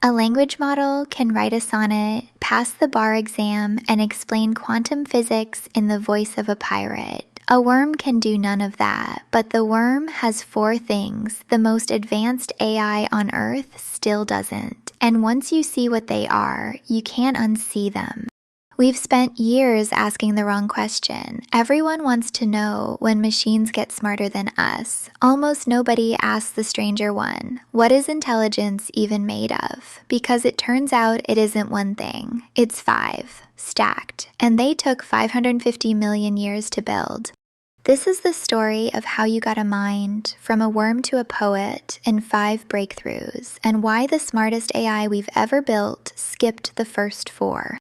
A language model can write a sonnet, pass the bar exam, and explain quantum physics in the voice of a pirate. A worm can do none of that, but the worm has 4 things the most advanced AI on Earth still doesn't. And once you see what they are, you can't unsee them. We've spent years asking the wrong question. Everyone wants to know when machines get smarter than us. Almost nobody asks the stranger one, what is intelligence even made of? Because it turns out it isn't one thing. It's 5, stacked, and they took 550 million years to build. This is the story of how you got a mind, from a worm to a poet, in 5 breakthroughs, and why the smartest AI we've ever built skipped the first 4.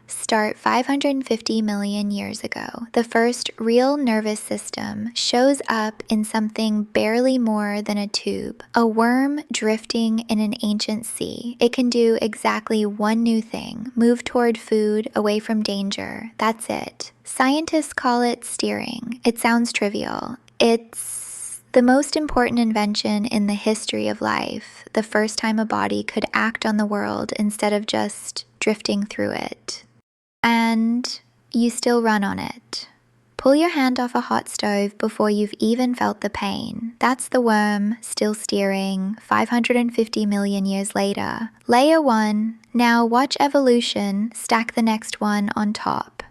Start 550 million years ago. The first real nervous system shows up in something barely more than a tube, a worm drifting in an ancient sea. It can do exactly one new thing: move toward food, away from danger. That's it. Scientists call it steering. It sounds trivial. It's the most important invention in the history of life, the first time a body could act on the world instead of just drifting through it. And you still run on it. Pull your hand off a hot stove before you've even felt the pain. That's the worm, still steering, 550 million years later. Layer 1, now watch evolution stack the next one on top.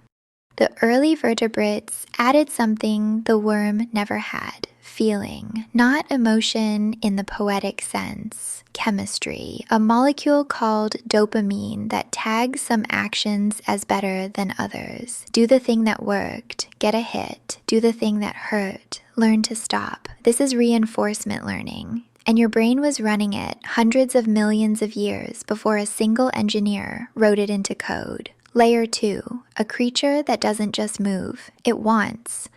The early vertebrates added something the worm never had: feeling, not emotion in the poetic sense. Chemistry, a molecule called dopamine that tags some actions as better than others. Do the thing that worked, get a hit. Do the thing that hurt, learn to stop. This is reinforcement learning. And your brain was running it hundreds of millions of years before a single engineer wrote it into code. Layer 2, a creature that doesn't just move, it wants.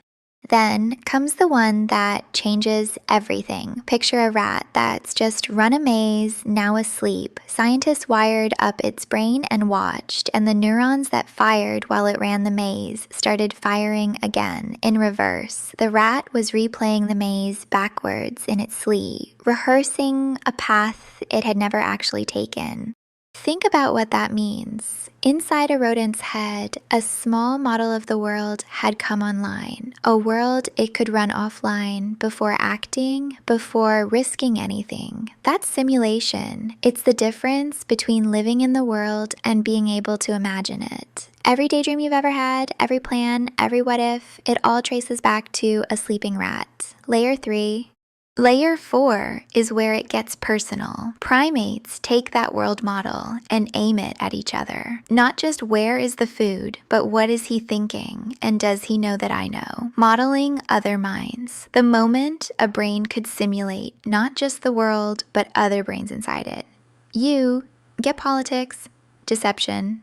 Then comes the one that changes everything. Picture a rat that's just run a maze, now asleep. Scientists wired up its brain and watched, and the neurons that fired while it ran the maze started firing again, in reverse. The rat was replaying the maze backwards in its sleep, rehearsing a path it had never actually taken. Think about what that means. Inside a rodent's head, a small model of the world had come online, a world it could run offline before acting, before risking anything. That's simulation. It's the difference between living in the world and being able to imagine it. Every daydream you've ever had, every plan, every what if, it all traces back to a sleeping rat. Layer 3. Layer 4 is where it gets personal. Primates take that world model and aim it at each other. Not just where is the food, but what is he thinking, and does he know that I know? Modeling other minds. The moment a brain could simulate not just the world, but other brains inside it. You get politics, deception,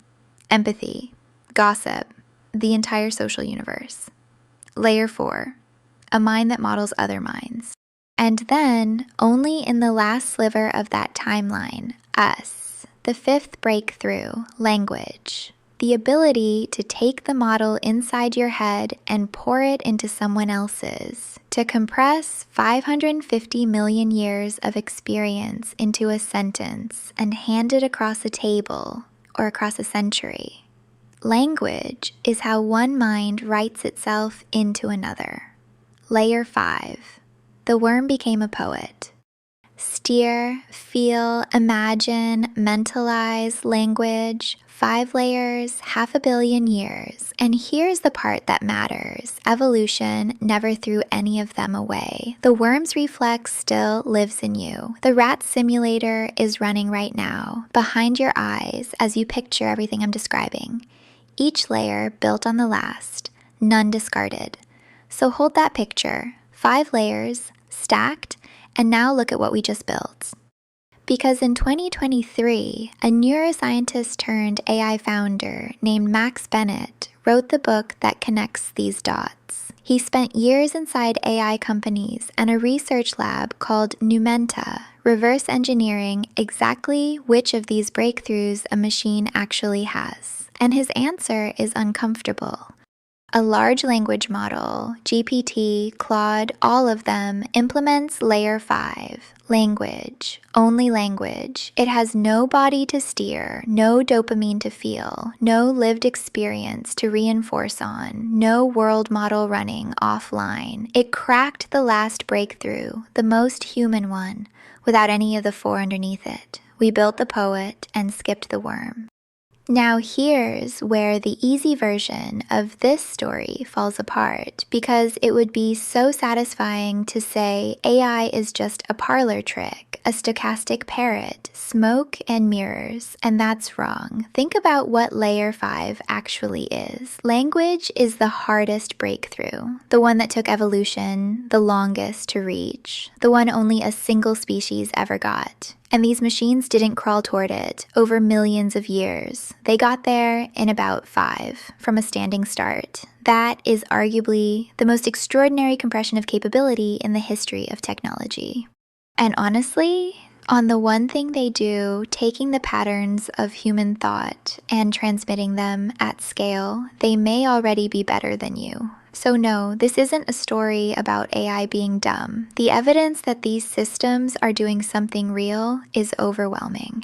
empathy, gossip, the entire social universe. Layer 4, a mind that models other minds. And then, only in the last sliver of that timeline, us, the 5th breakthrough, language. The ability to take the model inside your head and pour it into someone else's. To compress 550 million years of experience into a sentence and hand it across a table or across a century. Language is how one mind writes itself into another. Layer 5. The worm became a poet. Steer, feel, imagine, mentalize, language, 5 layers, 500 million years. And here's the part that matters. Evolution never threw any of them away. The worm's reflex still lives in you. The rat simulator is running right now, behind your eyes as you picture everything I'm describing. Each layer built on the last, none discarded. So hold that picture. 5 layers, stacked, and now look at what we just built. Because in 2023, a neuroscientist turned AI founder named Bennett wrote the book that connects these dots. He spent years inside AI companies and a research lab called Numenta, reverse engineering exactly which of these breakthroughs a machine actually has. And his answer is uncomfortable. A large language model, GPT, Claude, all of them, implements layer 5, language, only language. It has no body to steer, no dopamine to feel, no lived experience to reinforce on, no world model running offline. It cracked the last breakthrough, the most human one, without any of the four underneath it. We built the poet and skipped the worm. Now here's where the easy version of this story falls apart, because it would be so satisfying to say AI is just a parlor trick, a stochastic parrot, smoke and mirrors, and that's wrong. Think about what layer 5 actually is. Language is the hardest breakthrough, the one that took evolution the longest to reach, the one only a single species ever got. And these machines didn't crawl toward it over millions of years. They got there in about 5 from a standing start. That is arguably the most extraordinary compression of capability in the history of technology. And honestly, on the one thing they do, taking the patterns of human thought and transmitting them at scale, they may already be better than you. So no, this isn't a story about AI being dumb. The evidence that these systems are doing something real is overwhelming.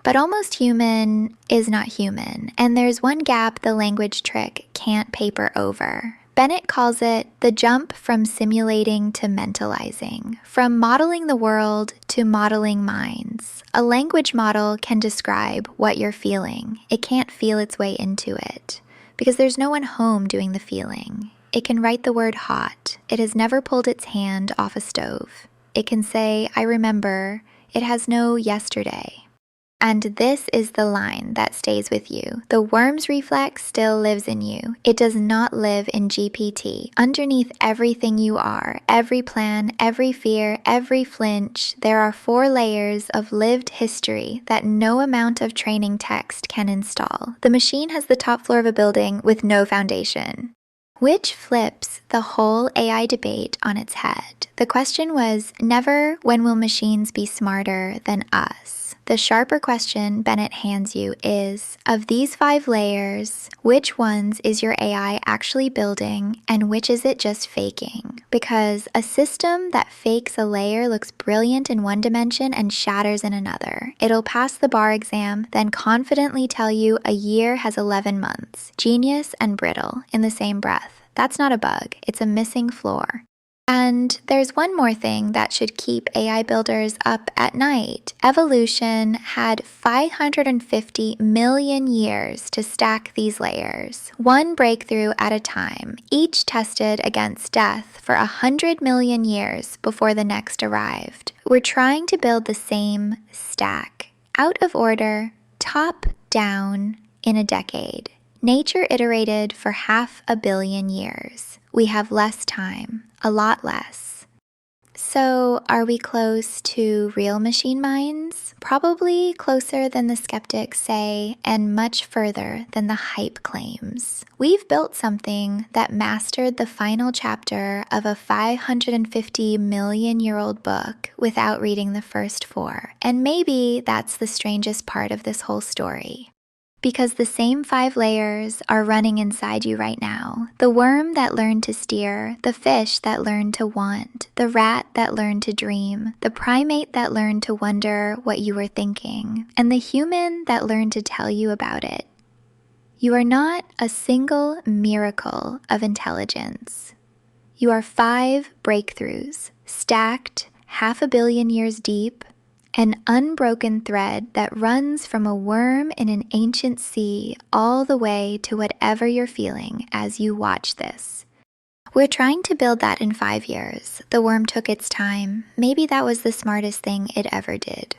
But almost human is not human, and there's one gap the language trick can't paper over. Bennett calls it the jump from simulating to mentalizing, from modeling the world to modeling minds. A language model can describe what you're feeling. It can't feel its way into it, because there's no one home doing the feeling. It can write the word hot. It has never pulled its hand off a stove. It can say, I remember. It has no yesterday. And this is the line that stays with you. The worm's reflex still lives in you. It does not live in GPT. Underneath everything you are, every plan, every fear, every flinch, there are 4 layers of lived history that no amount of training text can install. The machine has the top floor of a building with no foundation. Which flips the whole AI debate on its head. The question was never when will machines be smarter than us? The sharper question Bennett hands you is, of these 5 layers, which ones is your AI actually building and which is it just faking? Because a system that fakes a layer looks brilliant in one dimension and shatters in another. It'll pass the bar exam, then confidently tell you a year has 11 months. Genius and brittle in the same breath. That's not a bug, it's a missing floor. And there's one more thing that should keep AI builders up at night. Evolution had 550 million years to stack these layers, one breakthrough at a time, each tested against death for 100 million years before the next arrived. We're trying to build the same stack, out of order, top down, in a decade. Nature iterated for 500 million years. We have less time, a lot less. So, are we close to real machine minds? Probably closer than the skeptics say, and much further than the hype claims. We've built something that mastered the final chapter of a 550 million-year-old book without reading the first 4. And maybe that's the strangest part of this whole story. Because the same 5 layers are running inside you right now. The worm that learned to steer, the fish that learned to want, the rat that learned to dream, the primate that learned to wonder what you were thinking, and the human that learned to tell you about it. You are not a single miracle of intelligence. You are 5 breakthroughs, stacked 500 million years deep, an unbroken thread that runs from a worm in an ancient sea all the way to whatever you're feeling as you watch this. We're trying to build that in 5 years. The worm took its time. Maybe that was the smartest thing it ever did.